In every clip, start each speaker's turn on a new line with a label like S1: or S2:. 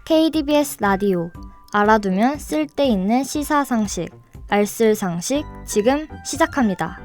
S1: KDBS 라디오 알아두면 쓸데있는 시사상식, 알쓸상식 지금 시작합니다.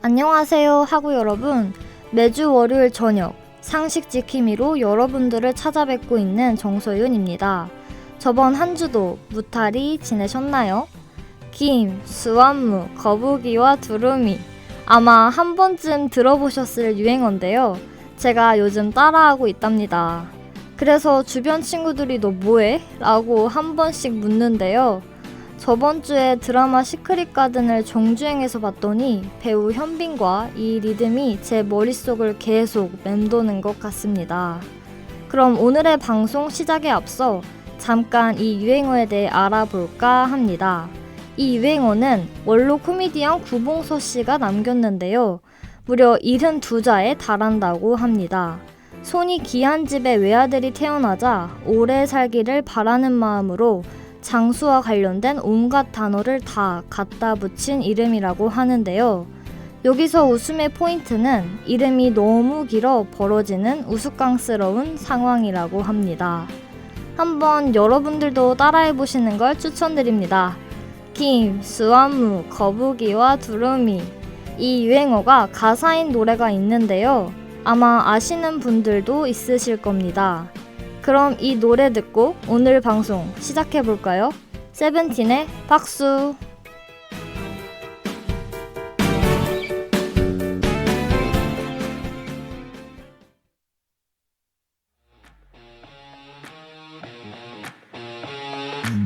S1: 안녕하세요 하구 여러분, 매주 월요일 저녁 상식 지킴이로 여러분들을 찾아뵙고 있는 정소윤입니다. 저번 한 주도 무탈히 지내셨나요? 김, 수완무, 거북이와 두루미, 아마 한 번쯤 들어보셨을 유행어인데요. 제가 요즘 따라하고 있답니다. 그래서 주변 친구들이 너 뭐해? 라고 한 번씩 묻는데요. 저번 주에 드라마 시크릿 가든을 정주행해서 봤더니 배우 현빈과 이 리듬이 제 머릿속을 계속 맴도는 것 같습니다. 그럼 오늘의 방송 시작에 앞서 잠깐 이 유행어에 대해 알아볼까 합니다. 이 유행어는 원로 코미디언 구봉서 씨가 남겼는데요. 무려 72자에 달한다고 합니다. 손이 귀한 집에 외아들이 태어나자 오래 살기를 바라는 마음으로 장수와 관련된 온갖 단어를 다 갖다 붙인 이름이라고 하는데요. 여기서 웃음의 포인트는 이름이 너무 길어 벌어지는 우스꽝스러운 상황이라고 합니다. 한번 여러분들도 따라해보시는 걸 추천드립니다. 김, 수완무, 거북이와 두루미. 이 유행어가 가사인 노래가 있는데요. 아마 아시는 분들도 있으실 겁니다. 그럼 이 노래 듣고 오늘 방송 시작해볼까요? 세븐틴의 박수!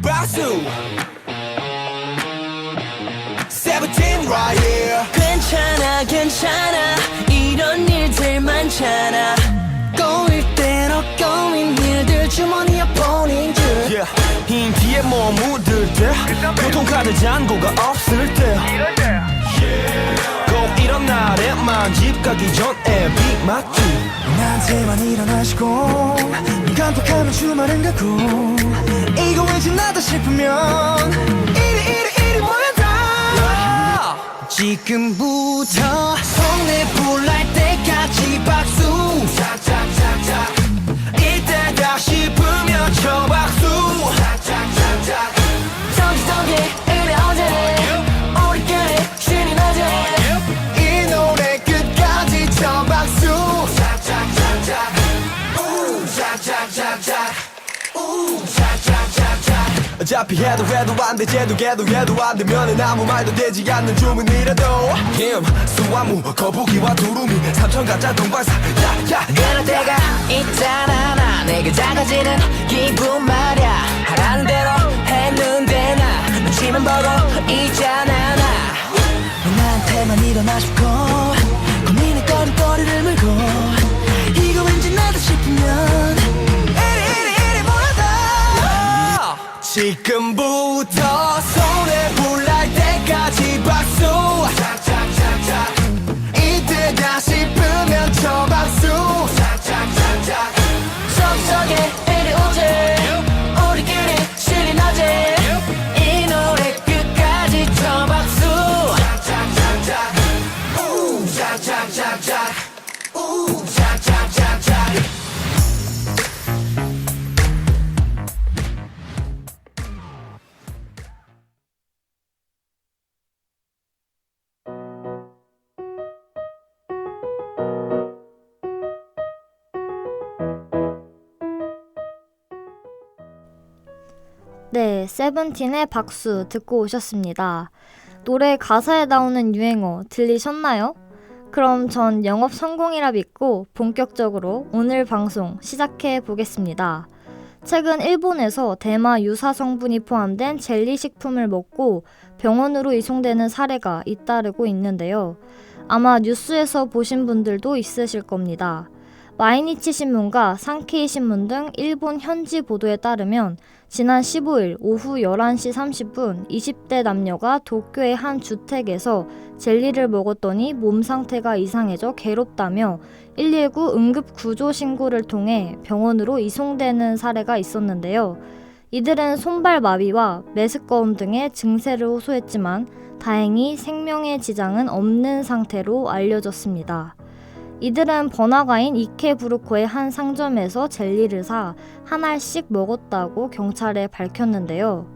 S1: 박수! 세븐틴 right here.
S2: 괜찮아 괜찮아 이런 일들 많잖아 꼬일 땐 어꺼운 일들 주머니에 보낸 줄
S3: yeah. 힘 뒤에 뭐 묻을 때 교통카드 잔고가 없을 때 yeah. 꼭 이런 날에만 집 가기 전에 빅 맞추
S2: 나한테만 일어나시고 깜빡하면 주말은 가고 이거 왠지 나다 싶으면 이리 모여라 지금부터 손에 불날 때까지 박수 착착착착 이때다 싶으면 쳐 박수 착착착착 저기 이래 어제 우리끼리 신이 나지 이 노래 끝까지 쳐 박수 착착착착 착착착착 착착착착
S3: 어차피 해도 안 돼 쟤도 해도 안 되면은 아무 말도 되지 않는 주문이라도 김, 수완무, 거북이와 두루미 삼천 가짜 동방사 야야
S2: 그럴 때가 있잖아 나 내게 작아지는 기분 말야 하라는 대로 했는데 나 눈치만 보고 있잖아 나 나한테만 일어나 싶고 고민의 거리를 물고 이거 왠지 나다 싶으면 이리 모여라
S3: 지금부터 손에 불날 때까지 박수
S2: 착착착착 이때다 싶으면 쳐 박수 착착착착 저기 이리 오지 우리끼리 신이 나지 이 노래 끝까지 쳐 박수 착착착착 착착착착 착착착착
S1: 네, 세븐틴의 박수 듣고 오셨습니다. 노래 가사에 나오는 유행어 들리셨나요? 그럼 전 영업 성공이라 믿고 본격적으로 오늘 방송 시작해 보겠습니다. 최근 일본에서 대마 유사 성분이 포함된 젤리 식품을 먹고 병원으로 이송되는 사례가 잇따르고 있는데요. 아마 뉴스에서 보신 분들도 있으실 겁니다. 마이니치 신문과 산케이 신문 등 일본 현지 보도에 따르면 지난 15일 오후 11시 30분 20대 남녀가 도쿄의 한 주택에서 젤리를 먹었더니 몸 상태가 이상해져 괴롭다며 119 응급 구조 신고를 통해 병원으로 이송되는 사례가 있었는데요. 이들은 손발 마비와 메스꺼움 등의 증세를 호소했지만 다행히 생명의 지장은 없는 상태로 알려졌습니다. 이들은 번화가인 이케부르코의 한 상점에서 젤리를 사 한 알씩 먹었다고 경찰에 밝혔는데요.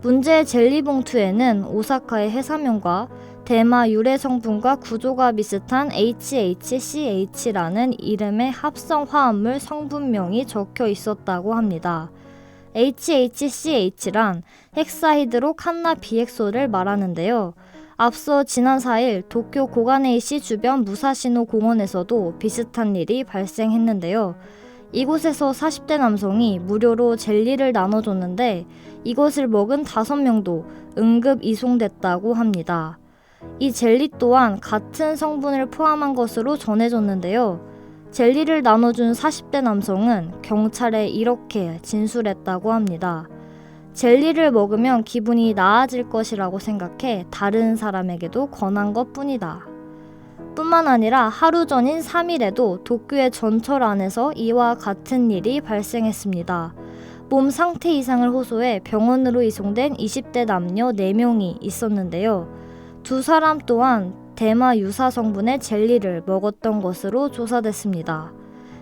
S1: 문제의 젤리 봉투에는 오사카의 회사명과 대마 유래 성분과 구조가 비슷한 HHCH라는 이름의 합성 화합물 성분명이 적혀 있었다고 합니다. HHCH란 헥사히드로 칸나 비핵소를 말하는데요. 앞서 지난 4일 도쿄 고가네이시 주변 무사시노 공원에서도 비슷한 일이 발생했는데요. 이곳에서 40대 남성이 무료로 젤리를 나눠줬는데 이것을 먹은 5명도 응급 이송됐다고 합니다. 이 젤리 또한 같은 성분을 포함한 것으로 전해졌는데요. 젤리를 나눠준 40대 남성은 경찰에 이렇게 진술했다고 합니다. 젤리를 먹으면 기분이 나아질 것이라고 생각해 다른 사람에게도 권한 것뿐이다. 뿐만 아니라 하루 전인 3일에도 도쿄의 전철 안에서 이와 같은 일이 발생했습니다. 몸 상태 이상을 호소해 병원으로 이송된 20대 남녀 4명이 있었는데요. 두 사람 또한 대마 유사 성분의 젤리를 먹었던 것으로 조사됐습니다.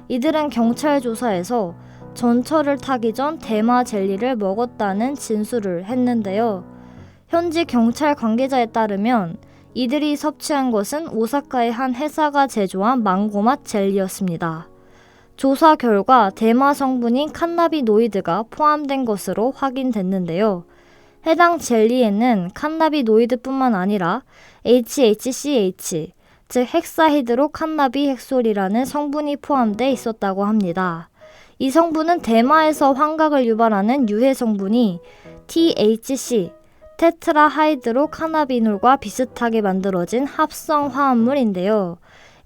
S1: 이들은 경찰 조사에서 전철을 타기 전 대마 젤리를 먹었다는 진술을 했는데요. 현지 경찰 관계자에 따르면 이들이 섭취한 것은 오사카의 한 회사가 제조한 망고맛 젤리였습니다. 조사 결과 대마 성분인 칸나비노이드가 포함된 것으로 확인됐는데요. 해당 젤리에는 칸나비노이드뿐만 아니라 HHCH, 즉 헥사히드로 칸나비 핵솔이라는 성분이 포함되어 있었다고 합니다. 이 성분은 대마에서 환각을 유발하는 유해 성분이 THC, 테트라하이드로 카나비놀과 비슷하게 만들어진 합성 화합물인데요.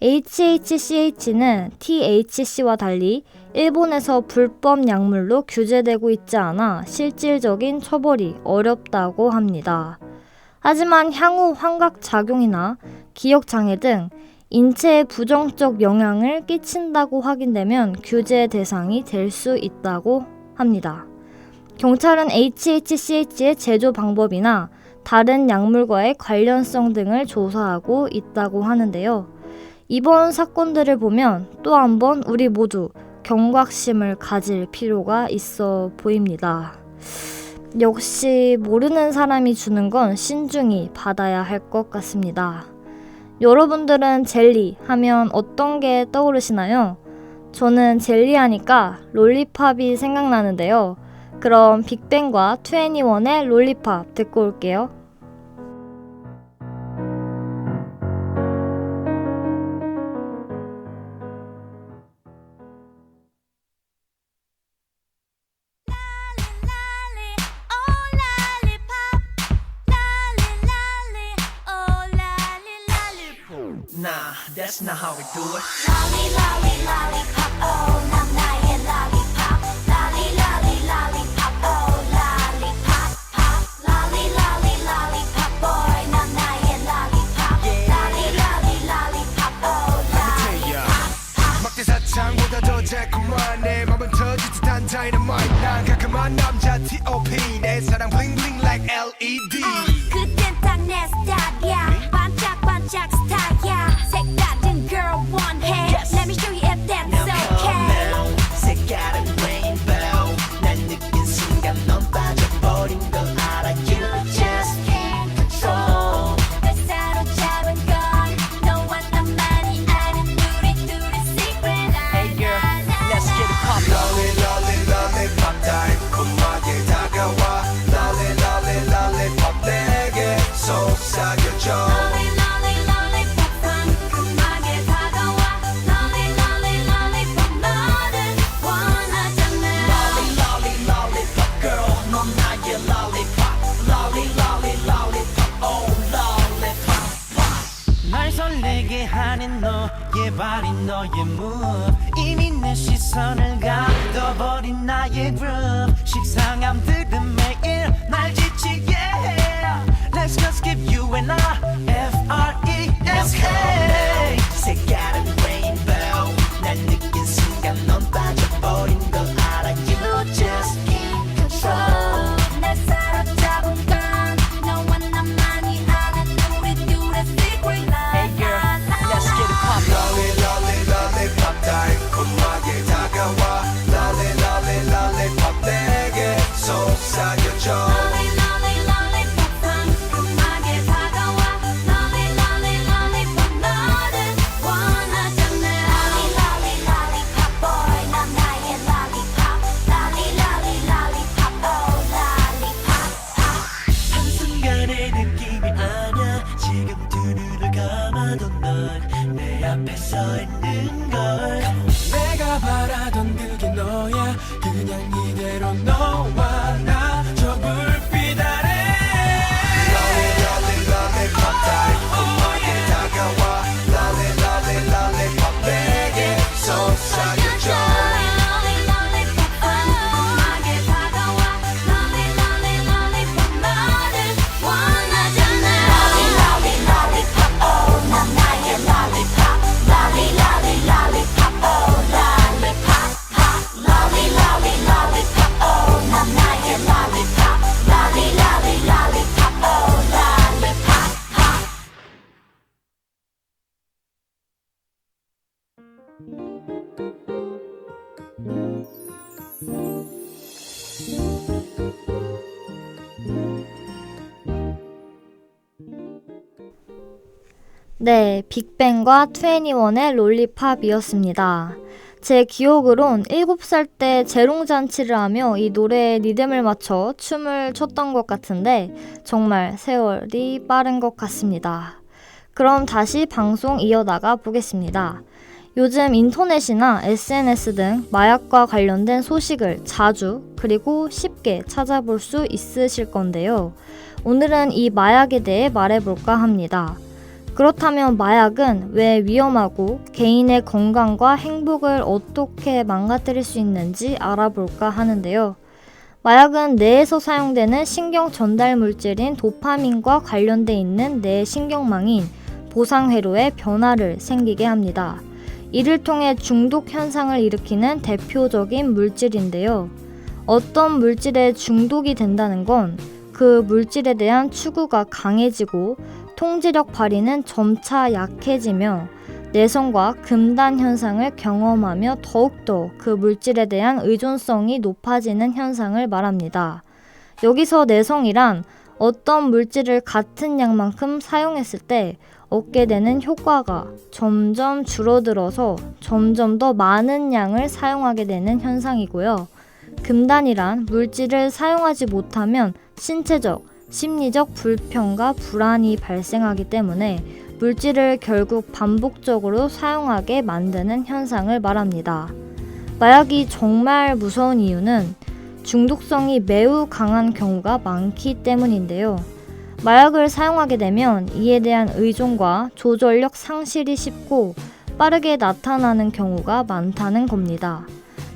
S1: HHCH는 THC와 달리 일본에서 불법 약물로 규제되고 있지 않아 실질적인 처벌이 어렵다고 합니다. 하지만 향후 환각작용이나 기억장애 등 인체에 부정적 영향을 끼친다고 확인되면 규제 대상이 될 수 있다고 합니다. 경찰은 HHCH의 제조 방법이나 다른 약물과의 관련성 등을 조사하고 있다고 하는데요. 이번 사건들을 보면 또 한 번 우리 모두 경각심을 가질 필요가 있어 보입니다. 역시 모르는 사람이 주는 건 신중히 받아야 할 것 같습니다. 여러분들은 젤리 하면 어떤 게 떠오르시나요? 저는 젤리 하니까 롤리팝이 생각나는데요. 그럼 빅뱅과 2NE1의 롤리팝 듣고 올게요.
S3: Nah, that's not how we do it.
S4: Lolly, lolly, lollipop, oh, 난 나의 lollipop. Lolly, lolly, lollipop, oh, lollipop, pop. Lolly, lolly, lollipop, boy, 난 나의 lollipop. Lolly, lolly, lollipop, oh, lollipop.
S2: 막대사창보다 더 달콤한 내 맘은 터질 듯한 dynamite. 난 가끔한 남자 T.O.P. 내 사랑 bling bling like LED.
S4: 그땐 딱 내 스타일이야. 반짝반짝 스타일이야. 색다른 girl 원해. Let me show you if that's okay.
S3: 색깔은 rainbow. 난 느낀 순간 넌 빠져버린 걸 알아.
S4: You just can't control. 날 사로잡은 건 너와 나만이 아는 우리 secret.
S3: Hey girl, let's get it poppin'.
S2: Lolly lolly lollipop 달콤하게 다가와. Lolly lolly lollipop 내게 속삭여줘.
S3: 가린 너의 move 이미 내 시선을 가둬버린 나의 groove 식상함들은 매일 날 지치게 Let's just give you and I F-R-E-S-K 색깔은 rainbow 날 느낀 순간 넌 빠져버린 걸 알아 You just can't control
S4: 날 사로잡은 건 너와 나만이 아는 우리 둘의 secret love.
S3: Hey girl, let's get it poppin'.
S2: Lolly lolly lollipop 달콤하게 다가와 Lolly lolly lollipop 내게 속삭여줘
S4: Lolly lolly lollipop 상큼하게 다가와 Lolly lolly lollipop 너를 원하잖아 Lolly lolly lollipop boy 넌 나의 lollipop Lolly lolly lollipop oh lollipop pop
S3: 한순간의 느낌이 아냐 지금 두 눈을 감아도 넌 내 앞에 서 있는 걸 내가 바라던 그게 너야 그냥 이대로 너와 나 저 불빛 아래
S2: Lolly lolly lollipop 달콤하게 다가와 Lolly lolly lollipop 내게 속삭여줘
S4: Lolly lollipop 상큼하게 다가와 Lolly lolly lollipop 너를 원하잖아 Lolly lolly lollipop oh 넌 나의 lollipop Lolly lolly lollipop oh lollipop pop Lolly lolly lollipop oh 넌 나의 lollipop Lolly lolly lollipop oh lollipop pop
S1: 네, 빅뱅과 2NE1의 롤리팝이었습니다. 제 기억으론 7살 때 재롱잔치를 하며 이 노래에 리듬을 맞춰 춤을 췄던 것 같은데 정말 세월이 빠른 것 같습니다. 그럼 다시 방송 이어나가 보겠습니다. 요즘 인터넷이나 SNS 등 마약과 관련된 소식을 자주 그리고 쉽게 찾아볼 수 있으실 건데요. 오늘은 이 마약에 대해 말해볼까 합니다. 그렇다면 마약은 왜 위험하고 개인의 건강과 행복을 어떻게 망가뜨릴 수 있는지 알아볼까 하는데요. 마약은 뇌에서 사용되는 신경 전달 물질인 도파민과 관련돼 있는 뇌 신경망인 보상회로에 변화를 생기게 합니다. 이를 통해 중독 현상을 일으키는 대표적인 물질인데요. 어떤 물질에 중독이 된다는 건 그 물질에 대한 추구가 강해지고 통제력 발휘는 점차 약해지며 내성과 금단 현상을 경험하며 더욱더 그 물질에 대한 의존성이 높아지는 현상을 말합니다. 여기서 내성이란 어떤 물질을 같은 양만큼 사용했을 때 얻게 되는 효과가 점점 줄어들어서 점점 더 많은 양을 사용하게 되는 현상이고요. 금단이란 물질을 사용하지 못하면 신체적, 심리적 불편과 불안이 발생하기 때문에 물질을 결국 반복적으로 사용하게 만드는 현상을 말합니다. 마약이 정말 무서운 이유는 중독성이 매우 강한 경우가 많기 때문인데요. 마약을 사용하게 되면 이에 대한 의존과 조절력 상실이 쉽고 빠르게 나타나는 경우가 많다는 겁니다.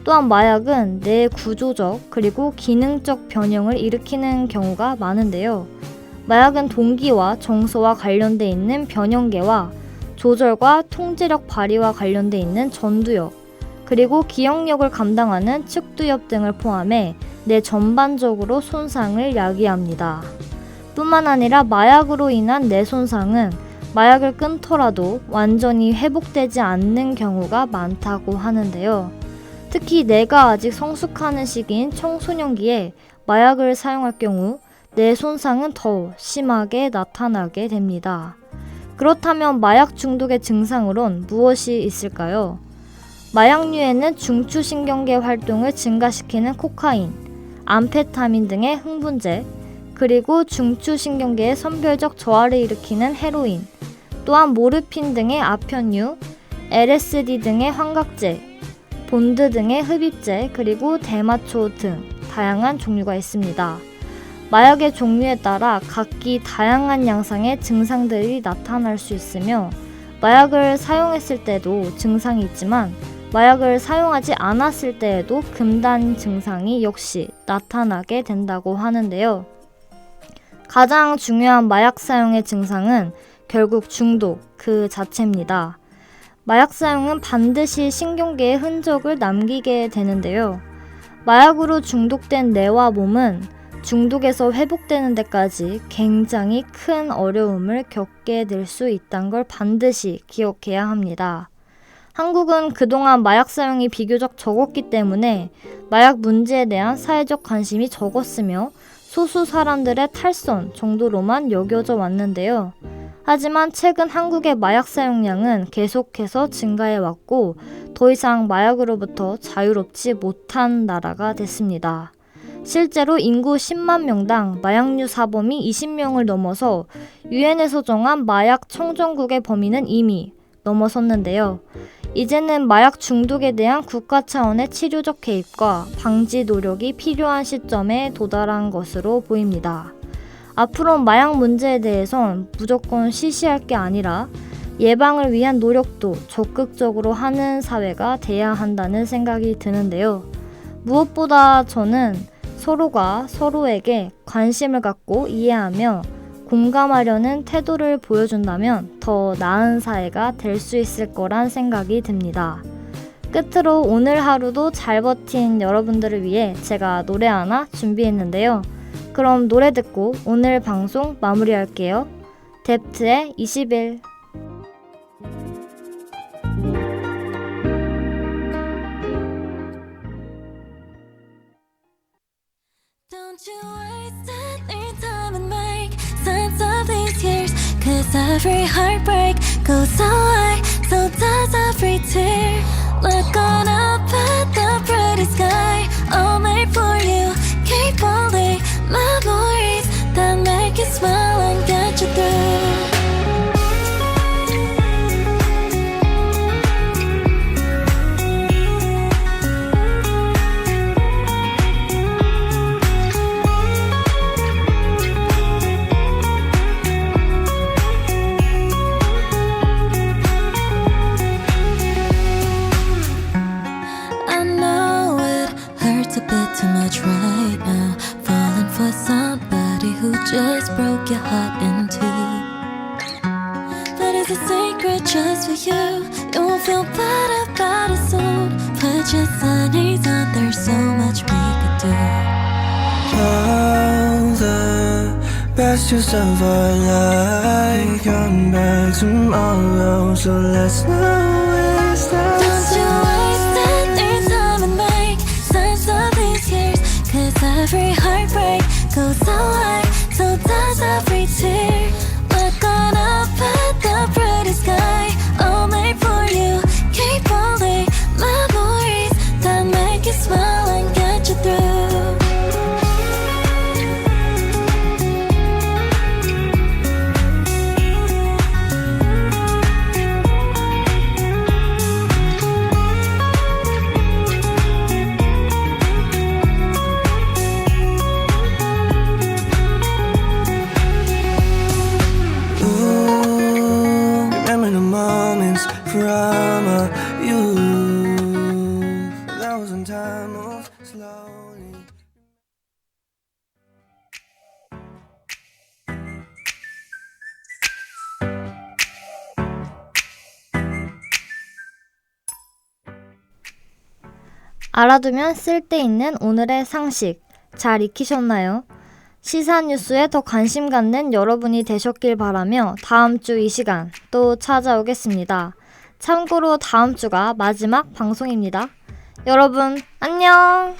S1: 또한 마약은 뇌 구조적 그리고 기능적 변형을 일으키는 경우가 많은데요. 마약은 동기와 정서와 관련돼 있는 변형계와 조절과 통제력 발휘와 관련돼 있는 전두엽, 그리고 기억력을 감당하는 측두엽 등을 포함해 뇌 전반적으로 손상을 야기합니다. 뿐만 아니라 마약으로 인한 뇌 손상은 마약을 끊더라도 완전히 회복되지 않는 경우가 많다고 하는데요. 특히 뇌가 아직 성숙하는 시기인 청소년기에 마약을 사용할 경우 뇌 손상은 더 심하게 나타나게 됩니다. 그렇다면 마약 중독의 증상으론 무엇이 있을까요? 마약류에는 중추신경계 활동을 증가시키는 코카인, 암페타민 등의 흥분제, 그리고 중추신경계의 선별적 저하를 일으키는 헤로인, 또한 모르핀 등의 아편류, LSD 등의 환각제, 본드 등의 흡입제, 그리고 대마초 등 다양한 종류가 있습니다. 마약의 종류에 따라 각기 다양한 양상의 증상들이 나타날 수 있으며 마약을 사용했을 때도 증상이 있지만 마약을 사용하지 않았을 때에도 금단 증상이 역시 나타나게 된다고 하는데요. 가장 중요한 마약 사용의 증상은 결국 중독 그 자체입니다. 마약 사용은 반드시 신경계에 흔적을 남기게 되는데요. 마약으로 중독된 뇌와 몸은 중독에서 회복되는 데까지 굉장히 큰 어려움을 겪게 될 수 있다는 걸 반드시 기억해야 합니다. 한국은 그동안 마약 사용이 비교적 적었기 때문에 마약 문제에 대한 사회적 관심이 적었으며 소수 사람들의 탈선 정도로만 여겨져 왔는데요. 하지만 최근 한국의 마약 사용량은 계속해서 증가해 왔고 더 이상 마약으로부터 자유롭지 못한 나라가 됐습니다. 실제로 인구 10만 명당 마약류 사범이 20명을 넘어서 유엔에서 정한 마약 청정국의 범위는 이미 넘어섰는데요. 이제는 마약 중독에 대한 국가 차원의 치료적 개입과 방지 노력이 필요한 시점에 도달한 것으로 보입니다. 앞으로 마약 문제에 대해선 무조건 시시할 게 아니라 예방을 위한 노력도 적극적으로 하는 사회가 돼야 한다는 생각이 드는데요. 무엇보다 저는 서로가 서로에게 관심을 갖고 이해하며 공감하려는 태도를 보여준다면 더 나은 사회가 될 수 있을 거란 생각이 듭니다. 끝으로 오늘 하루도 잘 버틴 여러분들을 위해 제가 노래 하나 준비했는데요. 그럼 노래 듣고 오늘 방송 마무리할게요. 뎁트의 20일.
S5: Don't you waste any time and make sense of these years, 'cause every heartbreak goes away, so does every tear. Look on up at the pretty sky, all made for you. Keep all the memories that make you smile and get you through. I know it hurts a bit too much right now, falling for somebody who just broke your heart in two. But it's a secret just for you. You won't feel bad about it soon. Put your sunnies on, there's so much we could do.
S3: All the best years of our life come back tomorrow, so let's not waste that
S5: Don't you waste any time and make sense of these years, 'cause every heartbreak goes away, so does every tear. Look on up at the pretty sky, all made for you. Keep all the memories that make you smile and get you through.
S3: Ooh, remember the moments from our youth. That was when time moved slowly.
S1: 알아두면 쓸데있는 오늘의 상식 잘 익히셨나요? 시사 뉴스에 더 관심 갖는 여러분이 되셨길 바라며 다음 주 이 시간 또 찾아오겠습니다. 참고로 다음 주가 마지막 방송입니다. 여러분 안녕!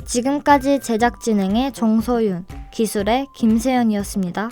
S1: 지금까지 제작 진행의 정서윤, 기술의 김세연이었습니다.